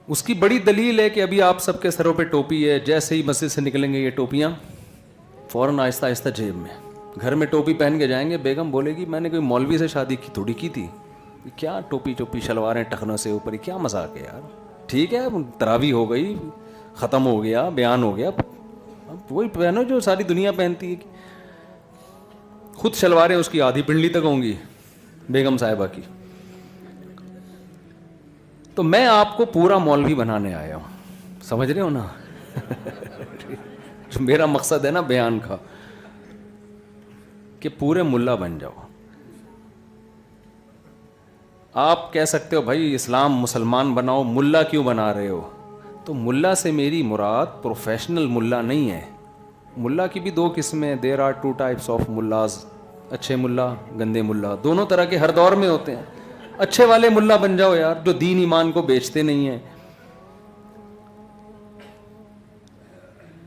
اس کی بڑی دلیل ہے کہ ابھی آپ سب کے سروں پہ ٹوپی ہے، جیسے ہی مسجد سے نکلیں گے یہ ٹوپیاں فوراً آہستہ آہستہ جیب میں، گھر میں ٹوپی پہن کے جائیں گے، بیگم بولے گی میں نے کوئی مولوی سے شادی کی تھوڑی کی تھی، کیا ٹوپی چوپی شلواریں ٹخنوں سے اوپر، کیا مذاق ہے یار، ٹھیک ہے تراویح ہو گئی، ختم ہو گیا، بیان ہو گیا، اب وہی پہنو جو ساری دنیا پہنتی ہے. خود شلواریں اس کی آدھی پنڈلی تک ہوں گی بیگم صاحبہ کی. تو میں آپ کو پورا مولوی بنانے آیا ہوں، سمجھ رہے ہو نا؟ میرا مقصد ہے نا بیان کا کہ پورے ملا بن جاؤ. آپ کہہ سکتے ہو بھائی اسلام مسلمان بناؤ، ملا کیوں بنا رہے ہو؟ تو ملا سے میری مراد پروفیشنل ملا نہیں ہے. ملا کی بھی دو قسمیں، there are two types of ملاز، اچھے ملا گندے ملا، دونوں طرح کے ہر دور میں ہوتے ہیں. اچھے والے ملا بن جاؤ یار، جو دین ایمان کو بیچتے نہیں ہیں،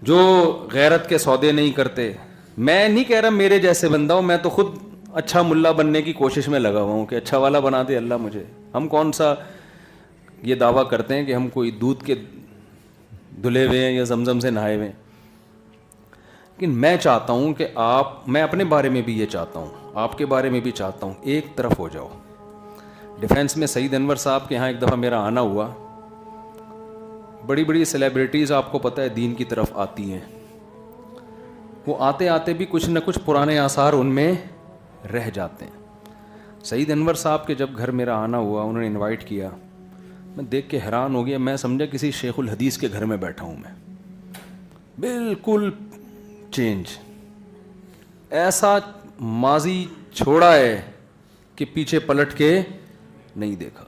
جو غیرت کے سودے نہیں کرتے. میں نہیں کہہ رہا میرے جیسے بندہ ہوں، میں تو خود اچھا ملا بننے کی کوشش میں لگا ہوا ہوں کہ اچھا والا بنا دے اللہ مجھے. ہم کون سا یہ دعویٰ کرتے ہیں کہ ہم کوئی دودھ کے دھلے ہوئے ہیں یا زمزم سے نہائے ہوئے ہیں. لیکن میں چاہتا ہوں کہ میں اپنے بارے میں بھی یہ چاہتا ہوں، آپ کے بارے میں بھی چاہتا ہوں، ایک طرف ہو جاؤ. ڈیفینس میں سعید انور صاحب کے یہاں ایک دفعہ میرا آنا ہوا. بڑی بڑی سیلیبریٹیز آپ کو پتہ ہے دین کی طرف آتی ہیں، وہ آتے آتے بھی کچھ نہ کچھ پرانے آثار ان میں رہ جاتے ہیں. سعید انور صاحب کے جب گھر میرا آنا ہوا، انہوں نے انوائٹ کیا، میں دیکھ کے حیران ہو گیا. میں سمجھا کسی شیخ الحدیث کے گھر میں بیٹھا ہوں میں، بالکل چینج، ایسا ماضی چھوڑا ہے کہ پیچھے پلٹ کے نہیں دیکھا،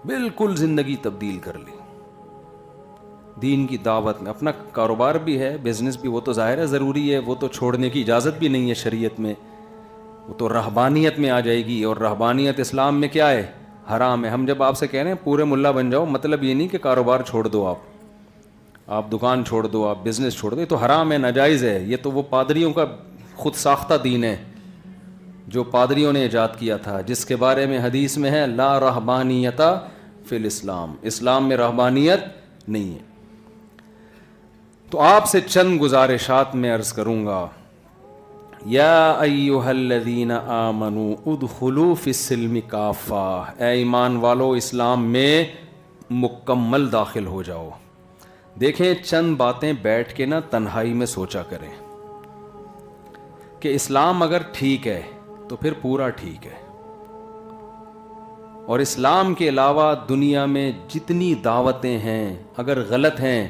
بالکل زندگی تبدیل کر لی دین کی دعوت میں. اپنا کاروبار بھی ہے، بزنس بھی، وہ تو ظاہر ہے ضروری ہے، وہ تو چھوڑنے کی اجازت بھی نہیں ہے شریعت میں، وہ تو رہبانیت میں آ جائے گی، اور رہبانیت اسلام میں کیا ہے؟ حرام ہے. ہم جب آپ سے کہہ رہے ہیں پورے ملا بن جاؤ، مطلب یہ نہیں کہ کاروبار چھوڑ دو، آپ دکان چھوڑ دو، آپ بزنس چھوڑ دو، یہ تو حرام ہے، ناجائز ہے. یہ تو وہ پادریوں کا خود ساختہ دین ہے جو پادریوں نے ایجاد کیا تھا، جس کے بارے میں حدیث میں ہے لا رہبانیت فی الاسلام، اسلام میں رہبانیت نہیں ہے. تو آپ سے چند گزارشات میں عرض کروں گا. یا ایھا الذین آمنوا ادخلوا فی السلم کافہ، اے ایمان والو اسلام میں مکمل داخل ہو جاؤ. دیکھیں چند باتیں بیٹھ کے نا تنہائی میں سوچا کریں کہ اسلام اگر ٹھیک ہے تو پھر پورا ٹھیک ہے، اور اسلام کے علاوہ دنیا میں جتنی دعوتیں ہیں اگر غلط ہیں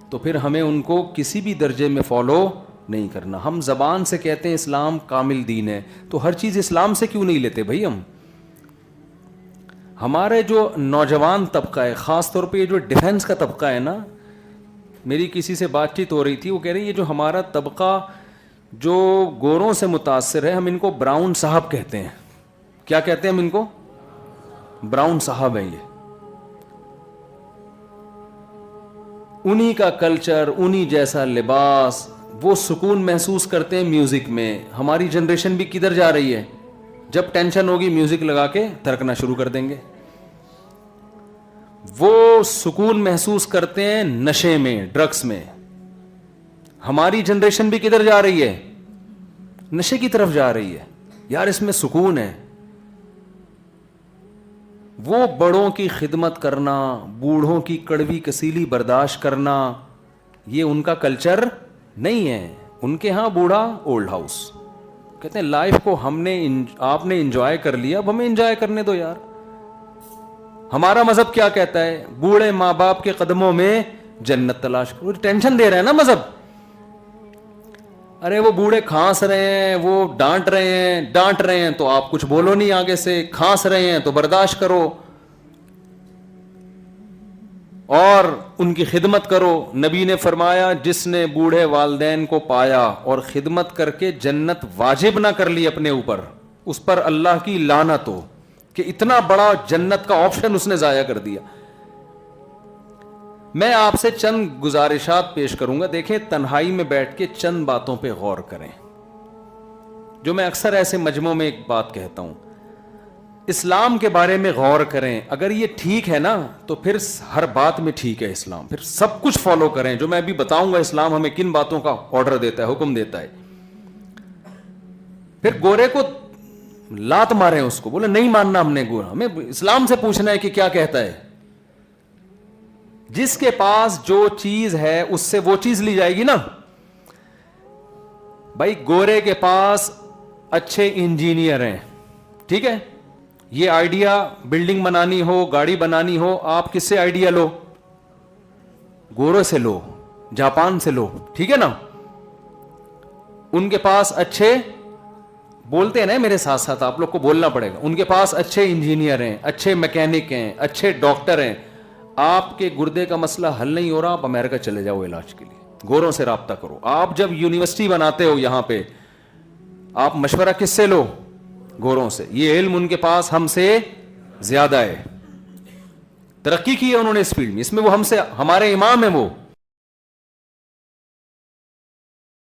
تو پھر ہمیں ان کو کسی بھی درجے میں فالو نہیں کرنا. ہم زبان سے کہتے ہیں اسلام کامل دین ہے، تو ہر چیز اسلام سے کیوں نہیں لیتے بھائی؟ ہمارے جو نوجوان طبقہ ہے، خاص طور پہ یہ جو ڈیفنس کا طبقہ ہے نا، میری کسی سے بات چیت ہو رہی تھی، وہ کہہ رہے ہیں یہ جو ہمارا طبقہ جو گوروں سے متاثر ہے، ہم ان کو براؤن صاحب کہتے ہیں. کیا کہتے ہیں ہم ان کو؟ براؤن صاحب ہیں. یہ انہی کا کلچر، انہی جیسا لباس، وہ سکون محسوس کرتے ہیں میوزک میں. ہماری جنریشن بھی کدھر جا رہی ہے؟ جب ٹینشن ہوگی میوزک لگا کے تھرکنا شروع کر دیں گے. وہ سکون محسوس کرتے ہیں نشے میں، ڈرگس میں. ہماری جنریشن بھی کدھر جا رہی ہے؟ نشے کی طرف جا رہی ہے. یار اس میں سکون ہے. وہ بڑوں کی خدمت کرنا، بوڑھوں کی کڑوی کسیلی برداشت کرنا، یہ ان کا کلچر نہیں ہے. ان کے ہاں بوڑھا اولڈ ہاؤس. کہتے ہیں لائف کو آپ نے انجوائے کر لیا، اب ہمیں انجوائے کرنے دو یار. ہمارا مذہب کیا کہتا ہے؟ بوڑھے ماں باپ کے قدموں میں جنت تلاش کرو. ٹینشن دے رہا ہے نا مذہب. ارے وہ بوڑھے کھانس رہے ہیں، وہ ڈانٹ رہے ہیں تو آپ کچھ بولو نہیں آگے سے. کھانس رہے ہیں تو برداشت کرو اور ان کی خدمت کرو. نبی نے فرمایا جس نے بوڑھے والدین کو پایا اور خدمت کر کے جنت واجب نہ کر لی اپنے اوپر، اس پر اللہ کی لعنت ہو کہ اتنا بڑا جنت کا آپشن اس نے ضائع کر دیا. میں آپ سے چند گزارشات پیش کروں گا. دیکھیں تنہائی میں بیٹھ کے چند باتوں پہ غور کریں، جو میں اکثر ایسے مجمعوں میں ایک بات کہتا ہوں. اسلام کے بارے میں غور کریں, اگر یہ ٹھیک ہے نا تو پھر ہر بات میں ٹھیک ہے اسلام, پھر سب کچھ فالو کریں. جو میں ابھی بتاؤں گا اسلام ہمیں کن باتوں کا آرڈر دیتا ہے, حکم دیتا ہے. پھر گورے کو لات مارے, اس کو بولے نہیں ماننا ہم نے گورا, ہمیں اسلام سے پوچھنا ہے کہ کیا کہتا ہے. جس کے پاس جو چیز ہے اس سے وہ چیز لی جائے گی نا. بھائی گورے کے پاس اچھے انجینئر ہیں, ٹھیک ہے, یہ آئیڈیا بلڈنگ بنانی ہو, گاڑی بنانی ہو, آپ کس سے آئیڈیا لو؟ گوروں سے لو, جاپان سے لو, ٹھیک ہے نا. ان کے پاس اچھے, بولتے ہیں نا میرے ساتھ ساتھ, آپ لوگ کو بولنا پڑے گا, ان کے پاس اچھے انجینئر ہیں, اچھے میکینک ہیں, اچھے ڈاکٹر ہیں. آپ کے گردے کا مسئلہ حل نہیں ہو رہا, آپ امریکہ چلے جاؤ علاج کے لیے, گوروں سے رابطہ کرو. آپ جب یونیورسٹی بناتے ہو یہاں پہ, آپ مشورہ کس سے لو؟ گوروں سے. یہ علم ان کے پاس ہم سے زیادہ ہے, ترقی کی ہے انہوں نے اس فیلڈ میں, اس میں وہ ہم سے, ہمارے امام ہیں وہ.